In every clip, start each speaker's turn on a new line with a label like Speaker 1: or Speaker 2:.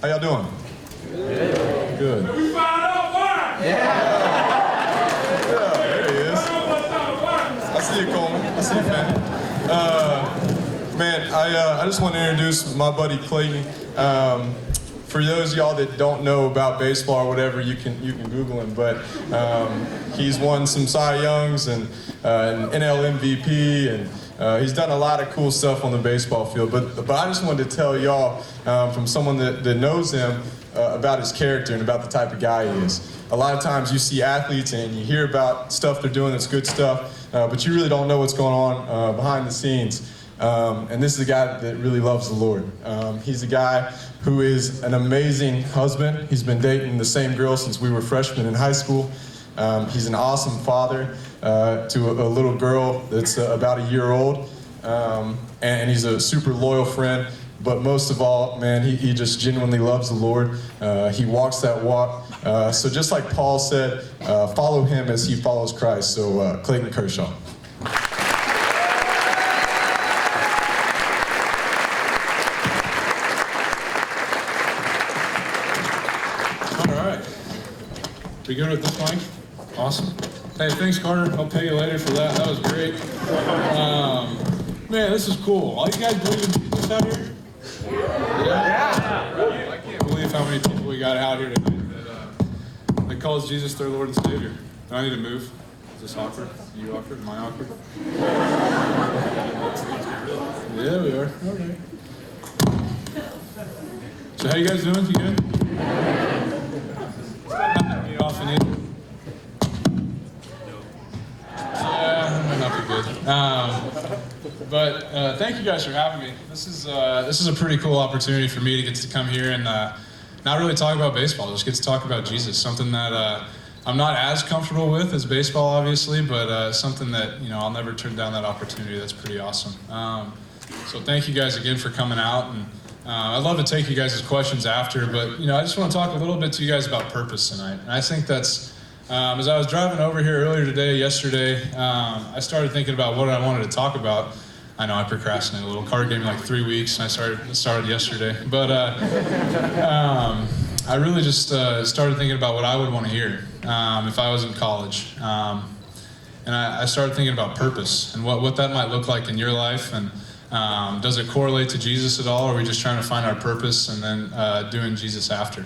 Speaker 1: How y'all doing? Good.
Speaker 2: We found out why.
Speaker 1: Yeah, there he is. I see you, Coleman. I see you, man. I just want to introduce my buddy Clayton. For those of y'all that don't know about baseball or whatever, you can Google him. But he's won some Cy Youngs and an NL MVP, and he's done a lot of cool stuff on the baseball field. But I just wanted to tell y'all from someone that knows him about his character and about the type of guy he is. A lot of times you see athletes and you hear about stuff they're doing that's good stuff, but you really don't know what's going on behind the scenes. And this is a guy that really loves the Lord. He's a guy who is an amazing husband. He's been dating the same girl since we were freshmen in high school. He's an awesome father to a little girl that's about a year old. And he's a super loyal friend. But most of all, man, he just genuinely loves the Lord. He walks that walk. So just like Paul said, follow him as he follows Christ. So Clayton Kershaw.
Speaker 2: We good with this mic? Awesome. Hey, thanks, Carter. I'll pay you later for that. That was great. Man, this is cool. All you guys believe in Jesus out here? Yeah. I can't believe how many people we got out here tonight that calls Jesus their Lord and Savior. Do I need to move? Is this awkward? Are you awkward? Am I awkward? Yeah, we are. All right. So how you guys doing? You good? Often either. Yeah, that might not be good. But thank you guys for having me. This is a pretty cool opportunity for me to get to come here and not really talk about baseball. Just get to talk about Jesus, something that I'm not as comfortable with as baseball, obviously, but something that I'll never turn down that opportunity. That's pretty awesome. So thank you guys again for coming out, and I'd love to take you guys' questions after, but I just want to talk a little bit to you guys about purpose tonight. And I think that's, as I was driving over here yesterday, I started thinking about what I wanted to talk about. I know I procrastinated a little. Carter gave me like 3 weeks, and I started yesterday. But I really just started thinking about what I would want to hear if I was in college. And I started thinking about purpose and what that might look like in your life, and does it correlate to Jesus at all, or are we just trying to find our purpose and then doing Jesus after?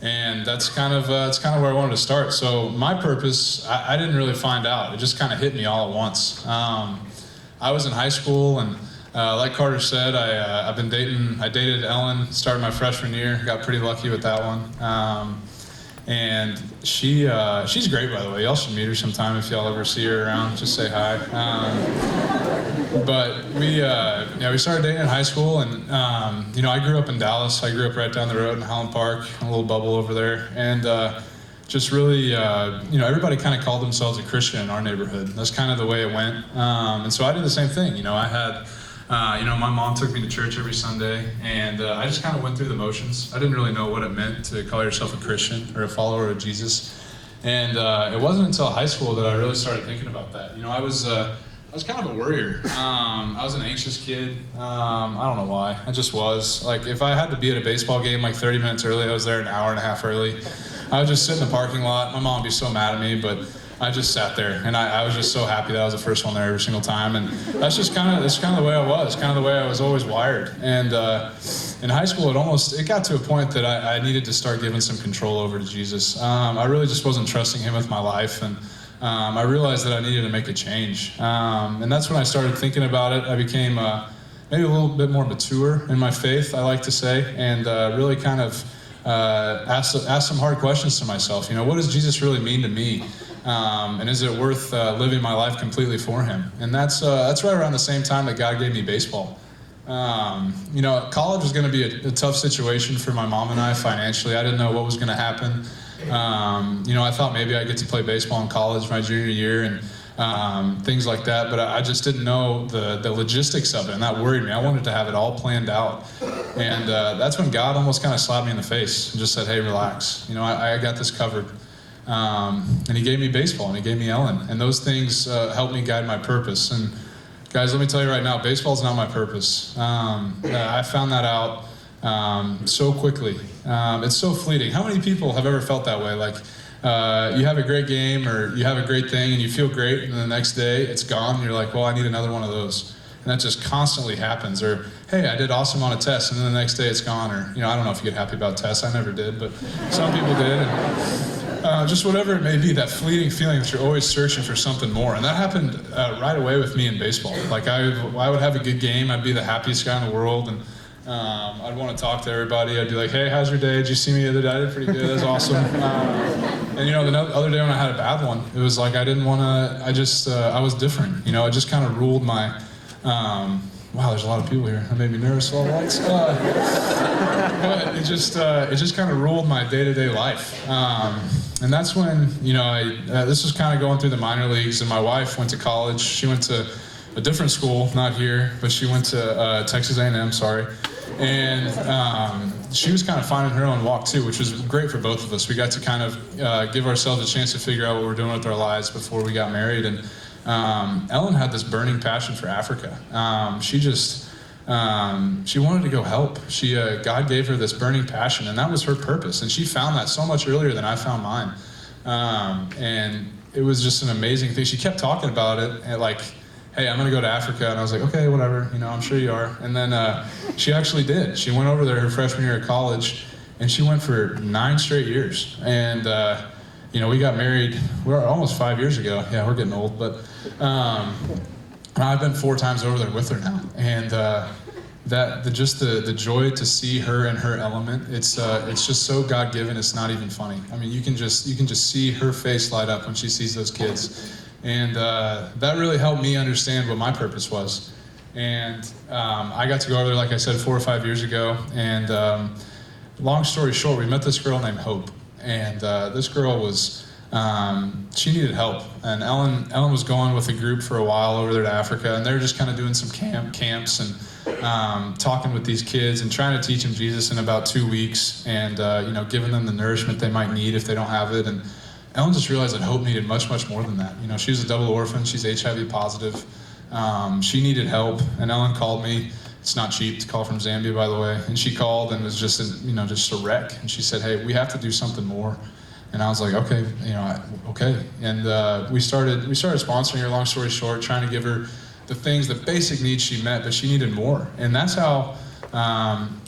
Speaker 2: And that's kind of where I wanted to start. So my purpose, I didn't really find out. It just kind of hit me all at once. I was in high school, and like Carter said, I dated Ellen, started my freshman year, got pretty lucky with that one. And she's great, by the way. Y'all should meet her sometime if y'all ever see her around. Just say hi. But we started dating in high school, and I grew up in Dallas. I grew up right down the road in Highland Park, a little bubble over there, and just really, everybody kind of called themselves a Christian in our neighborhood. That's kind of the way it went. And so I did the same thing. I had, my mom took me to church every Sunday, and I just kind of went through the motions. I didn't really know what it meant to call yourself a Christian or a follower of Jesus. And it wasn't until high school that I really started thinking about that. I was kind of a worrier. I was an anxious kid. I don't know why. I just was. Like, if I had to be at a baseball game like 30 minutes early, I was there an hour and a half early. I would just sit in the parking lot. My mom would be so mad at me, but I just sat there, and I was just so happy that I was the first one there every single time. And that's kind of the way I was, kind of the way I was always wired. And in high school, it got to a point that I needed to start giving some control over to Jesus. I really just wasn't trusting him with my life, and I realized that I needed to make a change. And that's when I started thinking about it. I became maybe a little bit more mature in my faith, I like to say, and really kind of asked some hard questions to myself. What does Jesus really mean to me? And is it worth living my life completely for him? And that's right around the same time that God gave me baseball. College was going to be a tough situation for my mom and I financially. I didn't know what was going to happen. I thought maybe I'd get to play baseball in college my junior year and things like that, but I just didn't know the logistics of it, and that worried me. I wanted to have it all planned out. And that's when God almost kind of slapped me in the face and just said, hey, relax. I got this covered. And he gave me baseball, and he gave me Ellen, and those things helped me guide my purpose. And guys, let me tell you right now, baseball's not my purpose. I found that out so quickly. It's so fleeting. How many people have ever felt that way? Like you have a great game or you have a great thing and you feel great, and then the next day it's gone and you're like, well, I need another one of those. And that just constantly happens. Or, hey, I did awesome on a test, and then the next day it's gone. Or, I don't know if you get happy about tests. I never did, but some people did. And, just whatever it may be, that fleeting feeling that you're always searching for something more. And that happened right away with me in baseball. Like I would have a good game. I'd be the happiest guy in the world. And I'd want to talk to everybody. I'd be like, hey, how's your day? Did you see me the other day? I did pretty good. That's awesome. And the other day when I had a bad one, it was like I didn't want to, I was different. It just kind of ruled my, wow, there's a lot of people here. That made me nervous, all the lights. But it just kind of ruled my day-to-day life. And that's when, this was kind of going through the minor leagues, and my wife went to college. She went to a different school, not here, but she went to Texas A&M, sorry. And she was kind of finding her own walk too, which was great for both of us. We got to kind of give ourselves a chance to figure out what we're doing with our lives before we got married. And Ellen had this burning passion for Africa. She wanted to go help. God gave her this burning passion, and that was her purpose. And she found that so much earlier than I found mine. And it was just an amazing thing. She kept talking about it, and like, hey, I'm going to go to Africa. And I was like, okay, whatever, I'm sure you are. And then she actually did. She went over there her freshman year of college, and she went for 9 straight years. And, we got married, we're almost 5 years ago. Yeah, we're getting old, but I've been 4 times over there with her now. And the joy to see her in her element, it's just so God-given, it's not even funny. I mean, you can just see her face light up when she sees those kids. And that really helped me understand what my purpose was. And I got to go over there, like I said, 4 or 5 years ago. And long story short, we met this girl named Hope. And this girl was, she needed help. And Ellen was going with a group for a while over there to Africa. And they were just kind of doing some camps and talking with these kids and trying to teach them Jesus in about 2 weeks. And, giving them the nourishment they might need if they don't have it. And Ellen just realized that Hope needed much, much more than that. She was a double orphan. She's HIV positive. She needed help, and Ellen called me. It's not cheap to call from Zambia, by the way. And she called and was just a wreck. And she said, hey, we have to do something more. And I was like, okay, okay. And we started sponsoring her, long story short, trying to give her the things, the basic needs she met, but she needed more. And that's how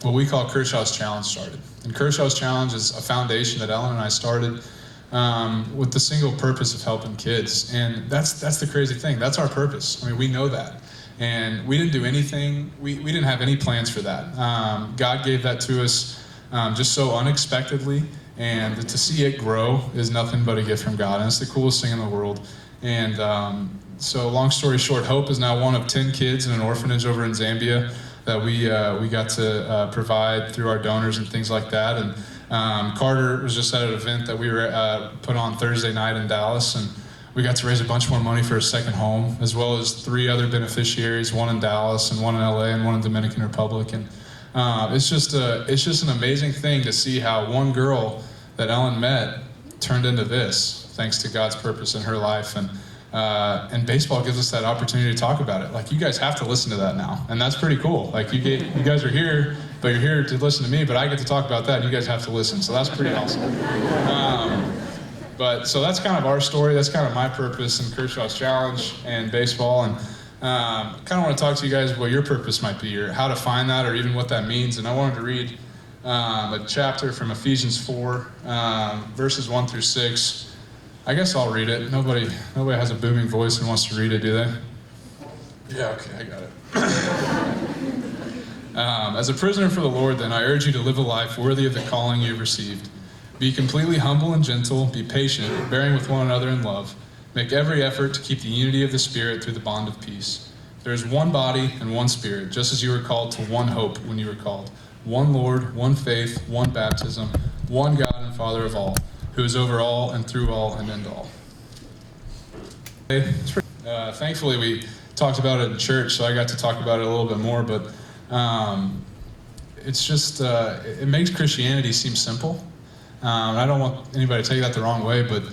Speaker 2: what we call Kershaw's Challenge started. And Kershaw's Challenge is a foundation that Ellen and I started with the single purpose of helping kids. And that's the crazy thing. That's our purpose. I mean, we know that. And we didn't do anything. We didn't have any plans for that. God gave that to us just so unexpectedly. And to see it grow is nothing but a gift from God. And it's the coolest thing in the world. And so long story short, Hope is now one of 10 kids in an orphanage over in Zambia that we got to provide through our donors and things like that. And Carter was just at an event that we were put on Thursday night in Dallas, and we got to raise a bunch more money for a second home, as well as 3 other beneficiaries, 1 in Dallas and 1 in LA and 1 in Dominican Republic. And it's just an amazing thing to see how one girl that Ellen met turned into this, thanks to God's purpose in her life. And baseball gives us that opportunity to talk about it. Like, you guys have to listen to that now, and that's pretty cool. Like, you guys are here, but you're here to listen to me, but I get to talk about that, and you guys have to listen, so that's pretty awesome. So that's kind of our story. That's kind of my purpose in Kershaw's Challenge and baseball, and kind of want to talk to you guys what your purpose might be, or how to find that, or even what that means. And I wanted to read a chapter from Ephesians 4, verses 1 through 6. I guess I'll read it. Nobody has a booming voice and wants to read it, do they? Yeah, okay, I got it. As a prisoner for the Lord, then, I urge you to live a life worthy of the calling you've received. Be completely humble and gentle, be patient, bearing with one another in love. Make every effort to keep the unity of the Spirit through the bond of peace. There is one body and one Spirit, just as you were called to one hope when you were called. One Lord, one faith, one baptism, one God and Father of all, who is over all and through all and in all. Thankfully, we talked about it in church, so I got to talk about it a little bit more, but it's just, it makes Christianity seem simple. I don't want anybody to take that the wrong way, but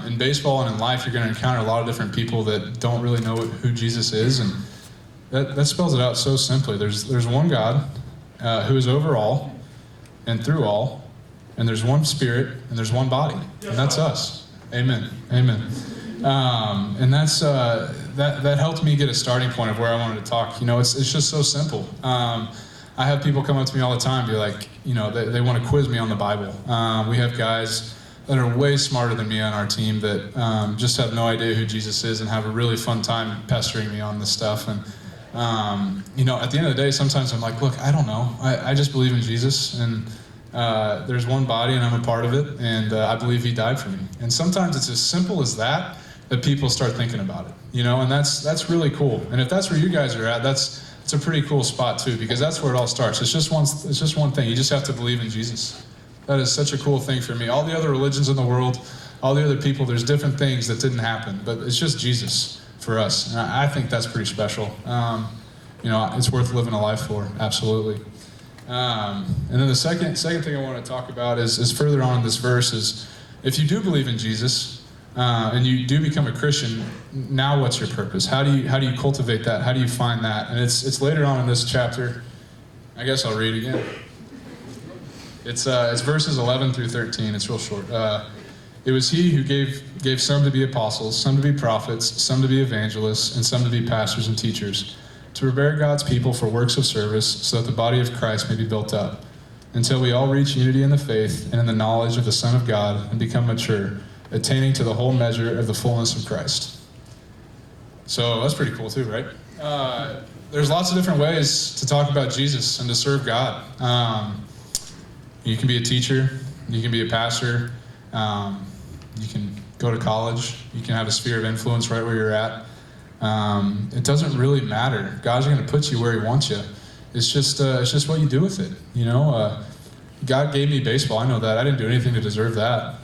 Speaker 2: in baseball and in life, you're going to encounter a lot of different people that don't really know who Jesus is, and that spells it out so simply. There's one God, who is over all and through all, and there's one Spirit and there's one body, and that's us. Amen. Amen. And that's that helped me get a starting point of where I wanted to talk. It's just so simple. I have people come up to me all the time and be like, they want to quiz me on the Bible. We have guys that are way smarter than me on our team that just have no idea who Jesus is and have a really fun time pestering me on this stuff. And at the end of the day, sometimes I'm like, look, I don't know. I just believe in Jesus, and there's one body, and I'm a part of it, and I believe he died for me. And sometimes it's as simple as that people start thinking about it, and that's really cool. And if that's where you guys are at, it's a pretty cool spot too, because that's where it all starts. It's just one thing. You just have to believe in Jesus. That is such a cool thing for me. All the other religions in the world, all the other people, there's different things that didn't happen, but it's just Jesus for us. And I think that's pretty special. It's worth living a life for, absolutely. And then the second thing I want to talk about is further on in this verse is, if you do believe in Jesus, and you do become a Christian, now what's your purpose? How do you cultivate that? How do you find that? And it's later on in this chapter. I guess I'll read again. It's verses 11 through 13. It's real short. It was he who gave some to be apostles, some to be prophets, some to be evangelists, and some to be pastors and teachers, to prepare God's people for works of service, so that the body of Christ may be built up, until we all reach unity in the faith and in the knowledge of the Son of God, and become mature, attaining to the whole measure of the fullness of Christ. So that's pretty cool too, right? There's lots of different ways to talk about Jesus and to serve God. You can be a teacher, you can be a pastor, you can go to college, you can have a sphere of influence right where you're at. It doesn't really matter. God's going to put you where he wants you. It's just what you do with it. God gave me baseball. I know that. I didn't do anything to deserve that.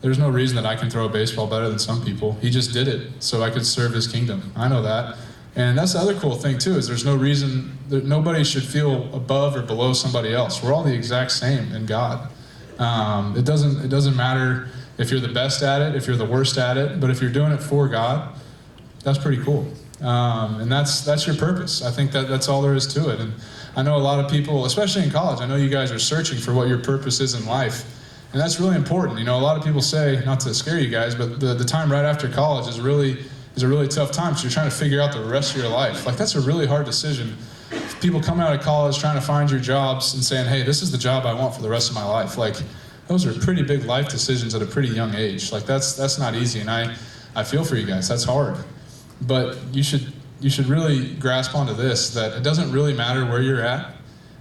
Speaker 2: There's no reason that I can throw a baseball better than some people. He just did it so I could serve his kingdom. I know that. And that's the other cool thing too, is there's no reason that nobody should feel above or below somebody else. We're all the exact same in God. It doesn't matter if you're the best at it, if you're the worst at it, but if you're doing it for God, that's pretty cool. And that's your purpose. I think that's all there is to it. And I know a lot of people, especially in college, I know you guys are searching for what your purpose is in life. And that's really important. A lot of people say, not to scare you guys, but the time right after college is a really tough time. So you're trying to figure out the rest of your life. Like, that's a really hard decision. People come out of college trying to find your jobs and saying, hey, this is the job I want for the rest of my life. Like, those are pretty big life decisions at a pretty young age. Like, that's not easy. And I feel for you guys. That's hard. But you should really grasp onto this, that it doesn't really matter where you're at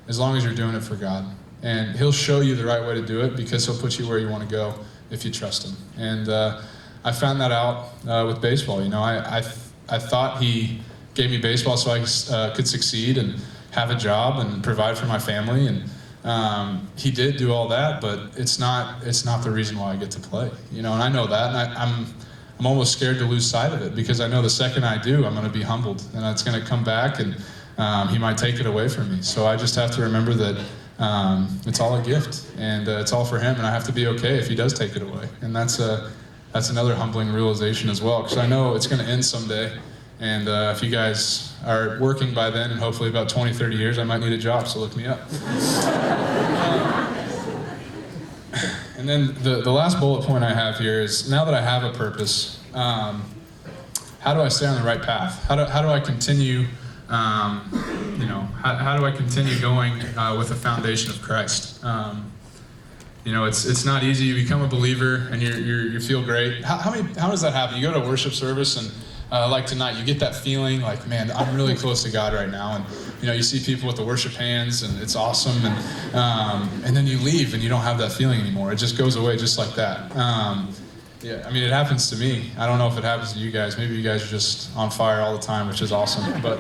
Speaker 2: as long as you're doing it for God. And he'll show you the right way to do it, because he'll put you where you want to go if you trust him. And I found that out with baseball. I thought he gave me baseball so I could succeed and have a job and provide for my family. And he did do all that, but it's not the reason why I get to play. And I know that, and I'm almost scared to lose sight of it, because I know the second I do, I'm going to be humbled, and it's going to come back, and he might take it away from me. So I just have to remember that it's all a gift, and it's all for him, and I have to be okay if he does take it away. And that's another humbling realization as well, because I know it's going to end someday. And if you guys are working by then, and hopefully about 20, 30 years, I might need a job, so look me up. And then the last bullet point I have here is, now that I have a purpose, how do I stay on the right path? How do I continue, how do I continue going with the foundation of Christ? It's not easy. You become a believer and you feel great. How does that happen? You go to a worship service, and like tonight, you get that feeling like, man, I'm really close to God right now. And you see people with the worship hands, and it's awesome. And then you leave, and you don't have that feeling anymore. It just goes away just like that. It happens to me. I don't know if it happens to you guys. Maybe you guys are just on fire all the time, which is awesome. But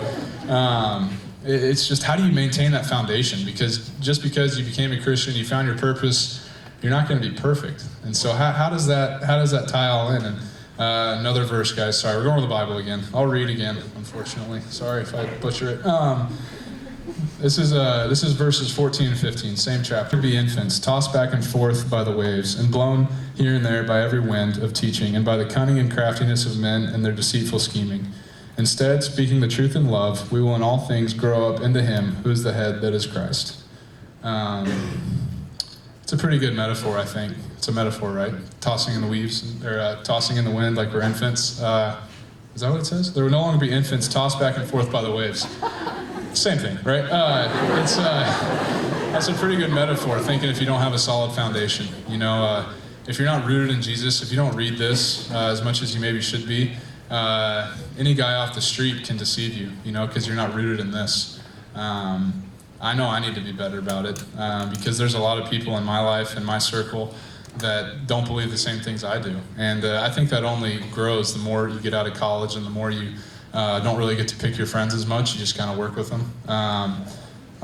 Speaker 2: it's just, how do you maintain that foundation? Because just because you became a Christian, you found your purpose, you're not going to be perfect. And so how does that tie all in? And another verse, guys. Sorry, we're going to the Bible again. I'll read again, unfortunately. Sorry if I butcher it. This is verses 14 and 15, same chapter. Be infants, tossed back and forth by the waves, and blown here and there by every wind of teaching, and by the cunning and craftiness of men and their deceitful scheming. Instead, speaking the truth in love, we will in all things grow up into him who is the head, that is Christ. It's a pretty good metaphor, I think. It's a metaphor, right? Tossing in the weaves, or tossing in the wind like we're infants. Is that what it says? There will no longer be infants tossed back and forth by the waves. Same thing, right? That's a pretty good metaphor, thinking if you don't have a solid foundation. If you're not rooted in Jesus, if you don't read this as much as you maybe should be, any guy off the street can deceive you, because you're not rooted in this. I know I need to be better about it because there's a lot of people in my life, in my circle, that don't believe the same things I do. And I think that only grows the more you get out of college and the more you don't really get to pick your friends as much. You just kind of work with them. I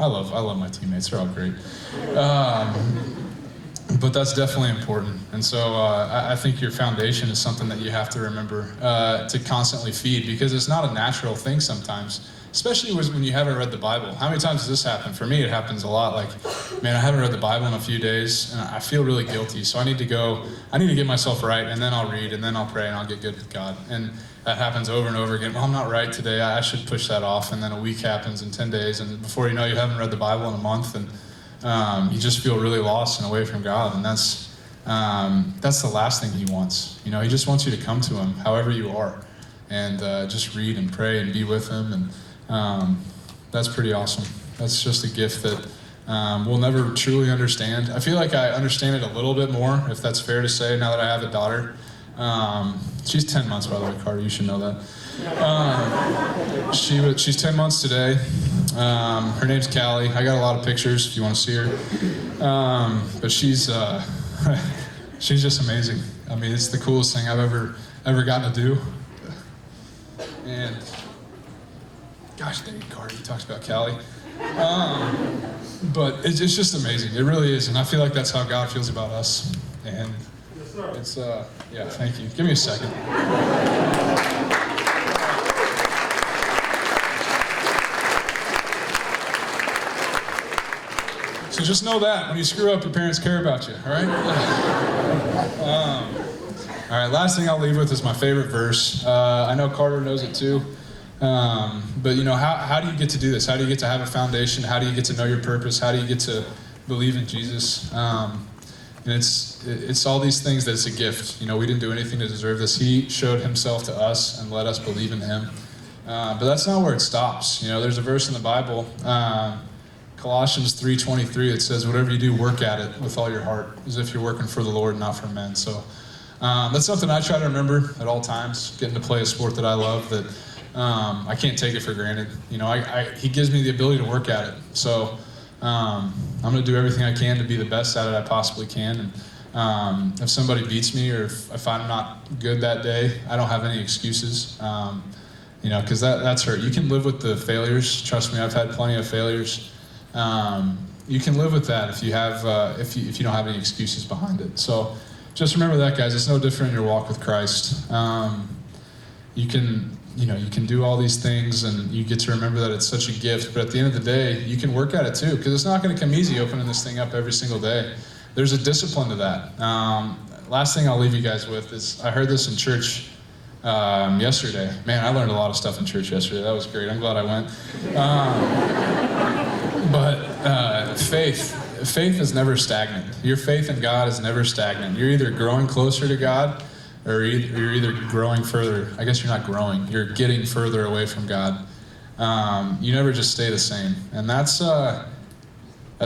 Speaker 2: love my teammates. They're all great. But that's definitely important. And so I think your foundation is something that you have to remember to constantly feed, because it's not a natural thing sometimes, especially when you haven't read the Bible. How many times does this happen? For me, it happens a lot. Like, man, I haven't read the Bible in a few days, and I feel really guilty. So I need to get myself right, and then I'll read, and then I'll pray, and I'll get good with God. And that happens over and over again. Well, I'm not right today. I should push that off. And then a week happens, and 10 days, and before you know, you haven't read the Bible in a month, and you just feel really lost and away from God. And that's the last thing he wants. He just wants you to come to him however you are, and just read and pray and be with him. And that's pretty awesome. That's just a gift that we'll never truly understand. I feel like I understand it a little bit more, if that's fair to say, now that I have a daughter. She's 10 months, by the way, Carter, you should know that. She's 10 months today. Her name's Callie. I got a lot of pictures if you want to see her. But she's she's just amazing. I mean, it's the coolest thing I've ever gotten to do. And gosh dang it, Carter, he talks about Callie. But it's just amazing. It really is. And I feel like that's how God feels about us. And it's, yeah, thank you. Give me a second. So just know that when you screw up, your parents care about you, all right? All right, last thing I'll leave with is my favorite verse. I know Carter knows it too. But how do you get to do this? How do you get to have a foundation? How do you get to know your purpose? How do you get to believe in Jesus? And it's all these things that it's a gift. We didn't do anything to deserve this. He showed himself to us and let us believe in him. But that's not where it stops. There's a verse in the Bible, Colossians 3:23, it says, whatever you do, work at it with all your heart, as if you're working for the Lord, not for men. So that's something I try to remember at all times, getting to play a sport that I love, that I can't take it for granted. He gives me the ability to work at it. So I'm going to do everything I can to be the best at it I possibly can. And if somebody beats me, or if I'm not good that day, I don't have any excuses. Because that's hurt. You can live with the failures. Trust me, I've had plenty of failures. You can live with that if you don't have any excuses behind it. So just remember that, guys. It's no different in your walk with Christ. You can do all these things, and you get to remember that it's such a gift. But at the end of the day, you can work at it too, because it's not going to come easy opening this thing up every single day. There's a discipline to that. Last thing I'll leave you guys with is, I heard this in church yesterday. Man, I learned a lot of stuff in church yesterday. That was great. I'm glad I went. But faith is never stagnant. Your faith in God is never stagnant. You're either growing closer to God, or you're either growing further. I guess you're not growing. You're getting further away from God. You never just stay the same. And that's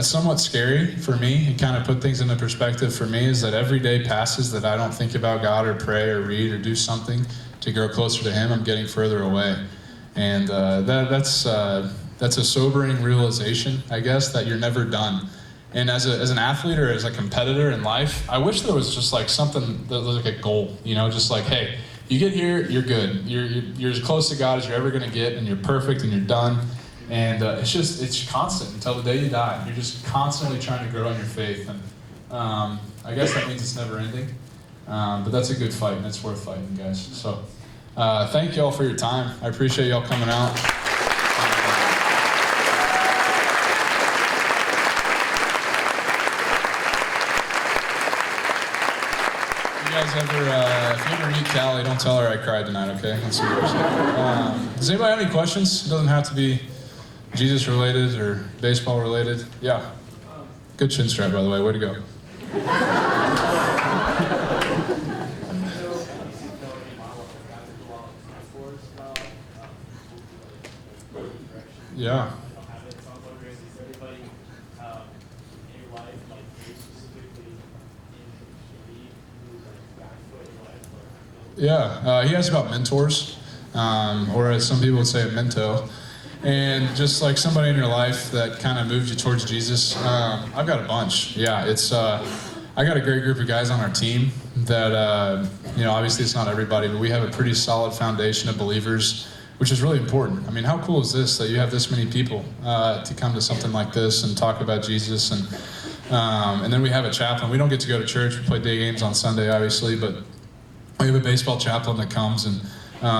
Speaker 2: somewhat scary for me. It kind of put things into perspective for me, is that every day passes that I don't think about God or pray or read or do something to grow closer to him. I'm getting further away. And that's a sobering realization, I guess, that you're never done. And as an athlete or as a competitor in life, I wish there was just like something that was like a goal, just like, hey, you get here, you're good. You're as close to God as you're ever going to get, and you're perfect, and you're done. And it's constant until the day you die. You're just constantly trying to grow in your faith. And I guess that means it's never ending. But that's a good fight, and it's worth fighting, guys. So thank you all for your time. I appreciate y'all coming out. guys if you ever meet Callie, don't tell her I cried tonight, okay? Let's see what does anybody have any questions? It doesn't have to be Jesus related or baseball related. Yeah. Good chin strap, by the way. Way to go. Yeah. Yeah, he asked about mentors, or as some people would say, a mento. And just like somebody in your life that kind of moved you towards Jesus, I've got a bunch. Yeah, I got a great group of guys on our team that, obviously it's not everybody, but we have a pretty solid foundation of believers, which is really important. I mean, how cool is this that you have this many people to come to something like this and talk about Jesus? And then we have a chaplain. We don't get to go to church. We play day games on Sunday, obviously, but we have a baseball chaplain that comes, and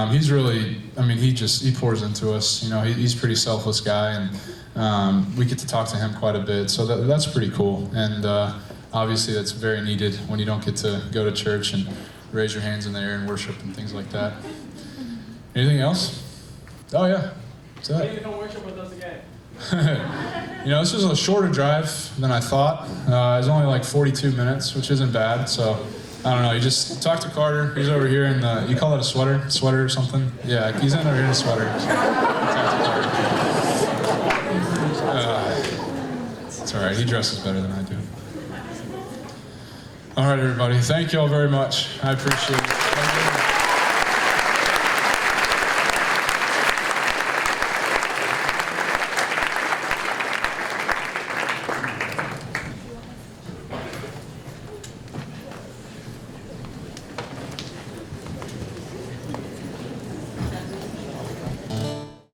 Speaker 2: he's really, he pours into us. He's a pretty selfless guy, and we get to talk to him quite a bit. So that's pretty cool. And obviously that's very needed when you don't get to go to church and raise your hands in the air and worship and things like that. Anything else? Oh yeah. What's that?
Speaker 3: Maybe come worship with us again.
Speaker 2: This was a shorter drive than I thought. It was only like 42 minutes, which isn't bad. So I don't know. You just talk to Carter. He's over here in the, you call it a sweater or something? Yeah, he's in over here in a sweater. Talk to Carter. It's all right. He dresses better than I do. All right, everybody. Thank you all very much. I appreciate it.